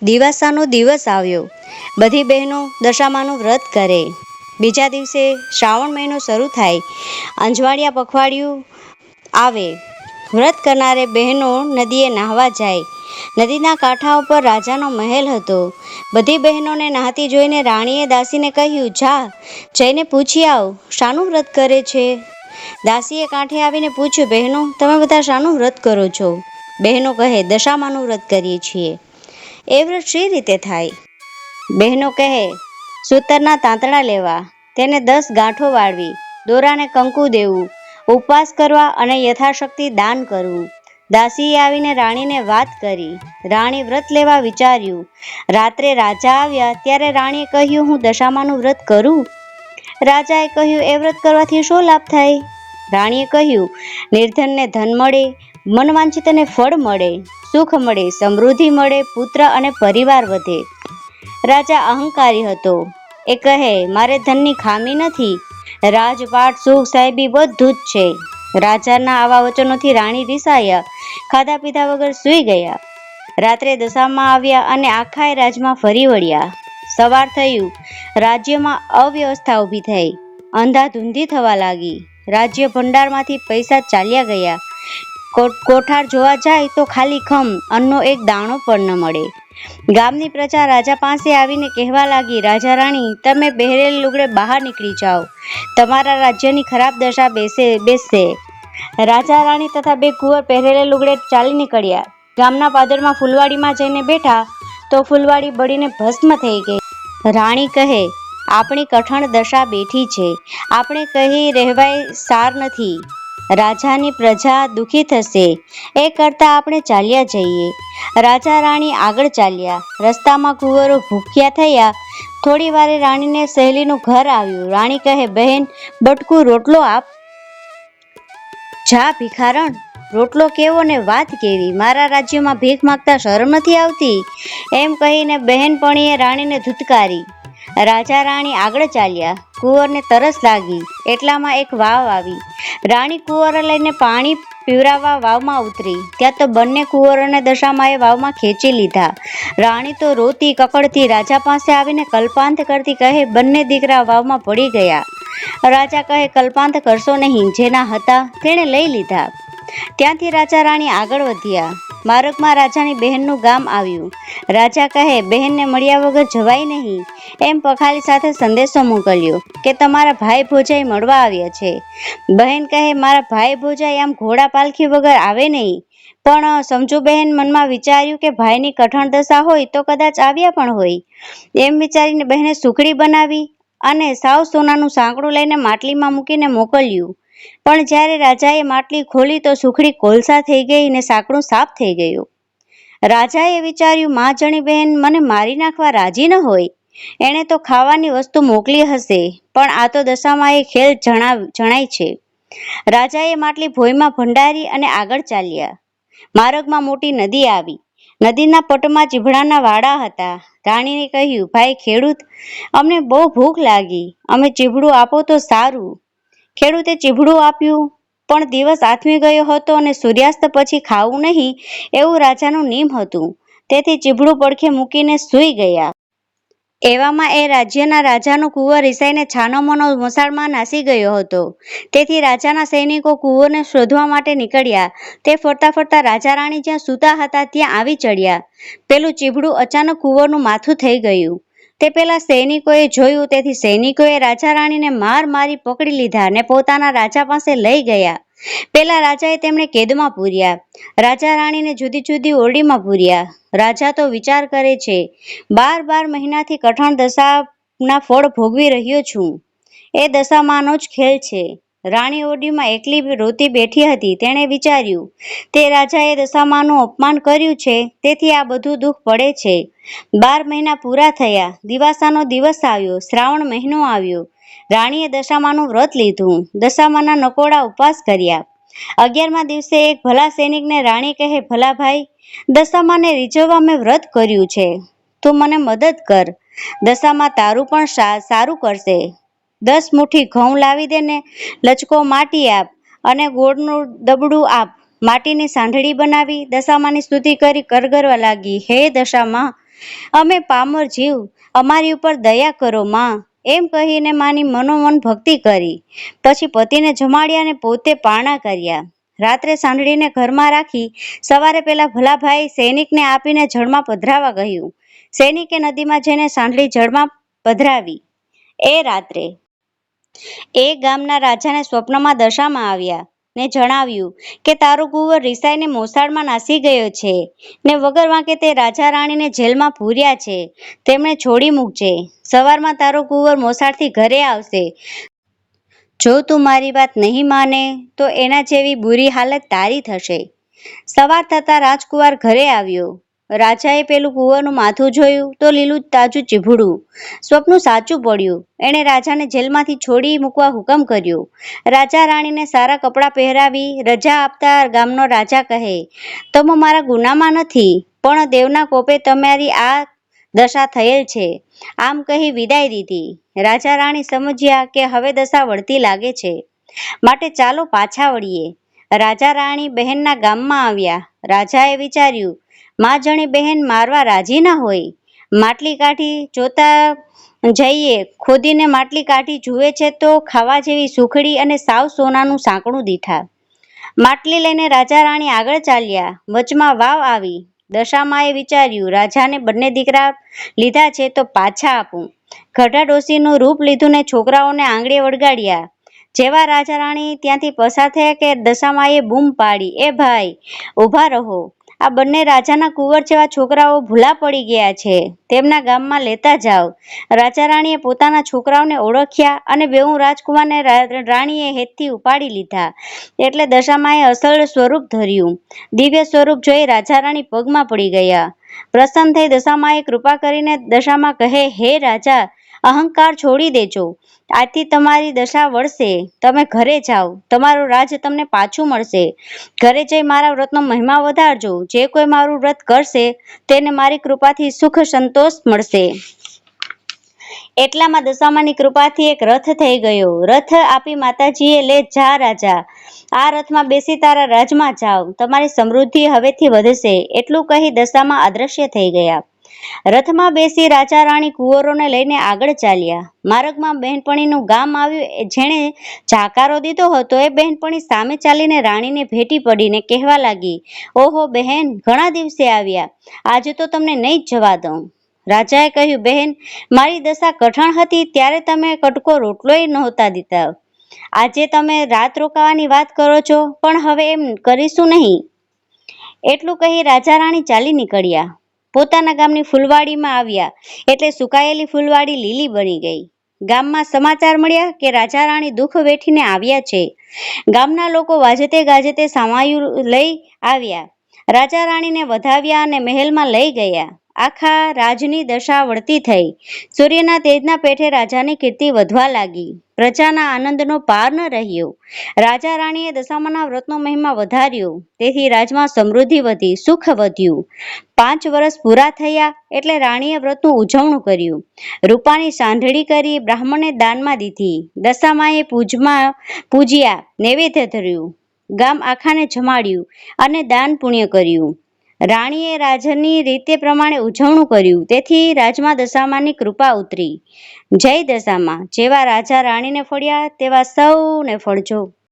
દિવાસાનો દિવસ આવ્યો. બધી બહેનો દશામાનું વ્રત કરે. બીજા દિવસે શ્રાવણ મહિનો શરૂ થાય. અંજવાળિયા પખવાડિયું આવે. વ્રત કરનારે બહેનો નદીએ નાહવા જાય. નદીના કાંઠા ઉપર રાજાનો મહેલ હતો. બધી બહેનોને નહાતી જોઈને રાણીએ દાસીને કહ્યું, જા જઈને પૂછી આવ, શાનું વ્રત કરે છે? દાસીએ કાંઠે આવીને પૂછ્યું, બહેનો તમે બધા શાનું વ્રત કરો છો? બહેનો કહે, દશામાનું વ્રત કરીએ છીએ. એ વ્રત શી રીતે થાય? બહેનો કહે, સૂતરના તાંતણા લેવા, તેને 10 ગાંઠો વાળવી, દોરાને કંકુ દેવું, ઉપવાસ કરવા અને યથાશક્તિ દાન કરવું. દાસીએ આવીને રાણીને વાત કરી. રાણી વ્રત લેવા વિચાર્યું. રાત્રે રાજા આવ્યા ત્યારે રાણીએ કહ્યું, હું દશામાનું વ્રત કરું? રાજાએ કહ્યું, એ વ્રત કરવાથી શો લાભ થાય? રાણીએ કહ્યું, નિર્ધનને ધન મળે, મનવાંછિતને ફળ મળે, સુખ મળે, સમૃદ્ધિ મળે, પુત્ર અને પરિવાર વધે. રાજા અહંકારી હતો. એ કહે, મારે ધનની ખામી નથી, રાજપાટ સુખ સાહેબી બધું જ છે. રાજાના આવા વચનોથી રાણી રિસાયા, ખાધા પીધા વગર સૂઈ ગયા. રાત્રે દશામાં આવ્યા અને આખા રાજમાં ફરી વળ્યા. સવાર થયું, રાજ્યમાં અવ્યવસ્થા ઊભી થઈ, અંધાધૂંધી થવા લાગી. રાજ્ય ભંડારમાંથી પૈસા ચાલ્યા ગયા. કોઠાર જોવા જાય તો ખાલી ખમ, અન્નનો એક દાણો પણ ન મળે. ગામની પ્રજા રાજા પાસે આવીને કહેવા લાગી, રાજા રાણી, તમે પહેરેલ લુગડે બહાર નીકળી જાઓ, તમારા રાજ્યની ખરાબ દશા બેસશે. રાજા રાણી તથા 2 કુંવર પહેરેલે લુગડે ચાલી નીકળ્યા. ગામના પાદરમાં ફૂલવાડીમાં જઈને બેઠા તો ફૂલવાડી બળીને ભસ્મ થઈ ગઈ. રાણી કહે, આપણી કઠણ દશા બેઠી છે, આપણે કહી રહેવાય સાર નથી. રાજાની પ્રજા દુઃખી થશે, એ કરતાં આપણે ચાલ્યા જઈએ. રાજા રાણી આગળ ચાલ્યા. રસ્તામાં કુંવરો ભૂખ્યા થયા. થોડી વારે રાણીને સહેલીનું ઘર આવ્યું. રાણી કહે, બહેન, બટકું રોટલો આપ. જા ભિખારણ, રોટલો કેવો ને વાત કેવી, મારા રાજ્યમાં ભીખ માંગતા શરમ નથી આવતી? એમ કહીને બહેનપણીએ રાણીને ધૂતકારી. રાજા રાણી આગળ ચાલ્યા. કુંવરને તરસ લાગી એટલામાં એક વાવ આવી. રાણી કુંવર લઈને પાણી પીવરાવવા વાવમાં ઉતરી. ત્યાં તો બંને કુંવરોને દશામાએ વાવમાં ખેંચી લીધા. રાણી તો રોતી કકડતી રાજા પાસે આવીને કલ્પાંત કરતી કહે, બંને દીકરા વાવમાં પડી ગયા. રાજા કહે, કલ્પાંત કરશો નહીં, જેના હતા તેણે લઈ લીધા. ત્યાંથી રાજા રાણી આગળ વધ્યા. માર્ગમાં રાજાની બહેનનું ગામ આવ્યું. રાજા કહે, બહેનને મળ્યા વગર જવાય નહીં. એમ પખાલી સાથે સંદેશો મોકલ્યો કે તમારા ભાઈ ભોજાઈ મળવા આવ્યા છે. બહેન કહે, મારા ભાઈ ભોજાઈ આમ ઘોડા પાલખી વગર આવે નહીં. પણ સમજુ બહેન મનમાં વિચાર્યું કે ભાઈની કઠણ દશા હોય તો કદાચ આવ્યા પણ હોય. એમ વિચારીને બહેને સુખડી બનાવી અને સાવ સોનાનું સાંકડું લઈને માટલીમાં મૂકીને મોકલ્યું. પણ જ્યારે રાજાએ માટલી ખોલી તો સુખડી કોલસા થઈ ગઈ ને સાંકડું સાફ થઈ ગયું. રાજાએ વિચાર્યું, મા જણી બહેન મને મારી નાખવા રાજી ન હોય. એણે તો ખાવાની વસ્તુ મોકલી હશે, પણ આ તો દશામાં એ ખેલ જણાય છે. રાજાએ માટલી ભોંયમાં ભંડારી અને આગળ ચાલ્યા. માર્ગમાં મોટી નદી આવી. નદીના પટમાં ચીભડાના વાડા હતા. રાણીને કહ્યું, ભાઈ ખેડૂત, અમને બહુ ભૂખ લાગી, અમે ચીભડું આપો તો સારું. ખેડૂતે ચીભડું આપ્યું, પણ દિવસ આથમી ગયો હતો અને સૂર્યાસ્ત પછી ખાવું નહીં એવું રાજાનું નિયમ હતું. તેથી ચીભડું પડખે મૂકીને સૂઈ ગયા. એવામાં એ રાજ્યના રાજાનો કુંવર રિસાઈને છાનોમાનો મસાળમાં નાસી ગયો હતો. તેથી રાજાના સૈનિકો કુંવરને શોધવા માટે નીકળ્યા. તે ફરતા ફરતા રાજા રાણી જ્યાં સૂતા હતા ત્યાં આવી ચડ્યા. પેલું ચીભડું અચાનક કુંવરનું માથું થઈ ગયું. તે પેલા સૈનિકોએ જોયું. તેથી સૈનિકોએ રાજા રાણીને મારી પકડી લીધા ને પોતાના રાજા પાસે લઈ ગયા. પેલા રાજાએ તેમને કેદમાં પૂર્યા. રાજા રાણીને જુદી જુદી ઓરડીમાં પૂર્યા. રાજા તો વિચાર કરે છે, 12 મહિનાથી કઠણ દશાના ફળ ભોગવી રહ્યો છું. એ દશામાંનો જ ખેલ છે. રાણી ઓરડીમાં એકલી રોતી બેઠી હતી. તેણે વિચાર્યું, તે રાજાએ દશામાનું અપમાન કર્યું છે, તેથી આ બધું દુઃખ પડે છે. 12 મહિના પૂરા થયા. દિવાસાનો દિવસ આવ્યો. શ્રાવણ મહિનો આવ્યો. રાણીએ દશામાનું વ્રત લીધું. દશામાના નકોડા ઉપવાસ કર્યા. 11મા દિવસે એક ભલા સૈનિકને રાણી કહે, ભલા ભાઈ, દશામાને રીઝવવા મેં વ્રત કર્યું છે, તું મને મદદ કર. દશામાં તારું પણ સારું કરશે. 10 મુઠ્ઠી ઘઉં લાવી દે ને લચકો માટી આપ અને ગોળનું દબડું આપ. માટીની સાંઢળી બનાવી દશામાની સ્તુતિ કરી કરગરવા લાગી, હે દશામાં, અમે પામર જીવ, અમારી ઉપર દયા કરો માં, એમ કહીને માની મનોમન ભક્તિ કરી. પછી પતિને જમાડ્યા અને પોતે પારણા કર્યા. રાત્રે સાંઢળીને ઘરમાં રાખી સવારે પેલા ભલાભાઈ સૈનિકને આપીને જળમાં પધરાવા કહ્યું. સૈનિકે નદીમાં જઈને સાંઢળી જળમાં પધરાવી. એ રાત્રે એ ગામના રાજાને સ્વપ્નમાં દશામાં આવ્યા ને જણાવ્યું કે તારો કુંવર રિસાઈને મોસાળમાં નાસી ગયો છે ને વગર વાંકે તે રાજા રાણીને જેલમાં પૂર્યા છે. તેમણે છોડી મૂકજે. સવારમાં તારો કુંવર મોસાળથી ઘરે આવશે. જો તું મારી વાત નહીં માને તો એના જેવી બુરી હાલત તારી થશે. સવાર થતાં રાજકુમાર ઘરે આવ્યો. રાજાએ પેલું કુંવરનું માથું જોયું તો લીલું તાજું ચીભડું. સ્વપ્નું સાચું પડ્યું. એણે રાજાને જેલમાંથી છોડી મૂકવા હુકમ કર્યો. રાજા રાણીને સારા કપડાં પહેરાવી રજા આપતા ગામનો રાજા કહે, તમે મારા ગુનામાં નથી, પણ દેવના કોપે તમારી આ દશા થયેલ છે. આમ કહી વિદાય દીધી. રાજા રાણી સમજ્યા કે હવે દશા વળતી લાગે છે, માટે ચાલો પાછા વળીએ. રાજા રાણી બહેનના ગામમાં આવ્યા. રાજાએ વિચાર્યું, માં જણી બહેન મારવા રાજી ના હોય. માટલી કાઢી જોતા જઈએ. ખોદીને માટલી કાઢી જુએ છે તો ખાવા જેવી સુખડી અને સાવ સોનાનું સાંકડું દીઠા. માટલી લઈને રાજા રાણી આગળ ચાલ્યા. વચમાં વાવ આવી. દશામાએ વિચાર્યું, રાજાને બંને દીકરા લીધા છે તો પાછા આપું. ઘટા ડોસીનું રૂપ લીધું ને છોકરાઓને આંગળીએ વળગાડ્યા. જેવા રાજા રાણી ત્યાંથી પસાર થયા કે દશામાએ બૂમ પાડી, એ ભાઈ ઊભા રહો. આ બંને રાજાના કુંવર જેવા છોકરાઓ ભૂલા પડી ગયા છે, તેમના ગામમાં લેતા જાઓ. રાજા રાણીએ પોતાના છોકરાઓને ઓળખ્યા અને બેઉ રાજકુમારને રાણીએ હેતથી ઉપાડી લીધા. એટલે દશામાએ અસલ સ્વરૂપ ધર્યું. દિવ્ય સ્વરૂપ જોઈ રાજા રાણી પગમાં પડી ગયા. પ્રસન્ન થઈ દશામાએ કૃપા કરીને દશામા કહે, હે રાજા, અહંકાર છોડી દેજો. આજથી તમારી દશા વળશે. તમે ઘરે જાઓ, તમારું રાજ તમને પાછું મળશે. ઘરે જઈ મારા વ્રતનો મહિમા વધારજો. જે કોઈ મારું વ્રત કરશે તેને મારી કૃપાથી સુખ સંતોષ મળશે. એટલામાં દશામાની કૃપાથી એક રથ થઈ ગયો. રથ આપી માતાજીએ, લે જા રાજા, આ રથમાં બેસી તારા રાજમાં જાઓ. તમારી સમૃદ્ધિ હવેથી વધશે. એટલું કહી દશામાં અદ્રશ્ય થઈ ગયા. રથમાં બેસી રાજા રાણી કુંવરોને લઈને આગળ ચાલ્યા. માર્ગમાં બહેનપણીનું ગામ આવ્યું. જેણે જાકારો દીધો હતો એ બહેનપણી સામે ચાલીને રાણીને ભેટી પડીને કહેવા લાગી, ઓહો બહેન, ઘણા દિવસે આવ્યા. આજે તો તમને નહીં જ જવા દઉં. રાજાએ કહ્યું, બહેન, મારી દશા કઠણ હતી ત્યારે તમે કટકો રોટલોય નહોતા દીધા. આજે તમે રાત રોકાવાની વાત કરો છો, પણ હવે એમ કરીશું નહીં. એટલું કહી રાજા રાણી ચાલી નીકળ્યા. પોતાના ગામની ફૂલવાડીમાં આવ્યા એટલે સુકાયેલી ફૂલવાડી લીલી બની ગઈ. ગામમાં સમાચાર મળ્યા કે રાજા રાણી દુઃખ વેઠીને આવ્યા છે. ગામના લોકો વાજતે ગાજતે સામાયું લઈ આવ્યા. રાજા રાણીને વધાવ્યા અને મહેલમાં લઈ ગયા. આખા રાજની દશા વળતી થઈ. સૂર્યના તેજના પેઠે રાજાની કીર્તિ વધવા લાગી. પ્રજાના આનંદનો પાર ન રહ્યો. રાજા રાણીએ દશામાના વ્રતનો મહિમા વધાર્યો. તેથી રાજમાં સમૃદ્ધિ વધી, સુખ વધ્યું. 5 વર્ષ પૂરા થયા એટલે રાણીએ વ્રતનું ઉજવણું કર્યું. રૂપાની સાંઢળી કરી બ્રાહ્મણને દાનમાં દીધી. દશામાએ પૂજ્યા, નૈવેદ્ય ધર્યું. ગામ આખાને જમાડ્યું અને દાન પુણ્ય કર્યું. રાણીએ રાજની રીતે પ્રમાણે ઉજવણું કર્યું. તેથી રાજમાં દશામાની કૃપા ઉતરી. જય દશામા. જેવા રાજા રાણીને ફળ્યા તેવા સૌને ફળજો.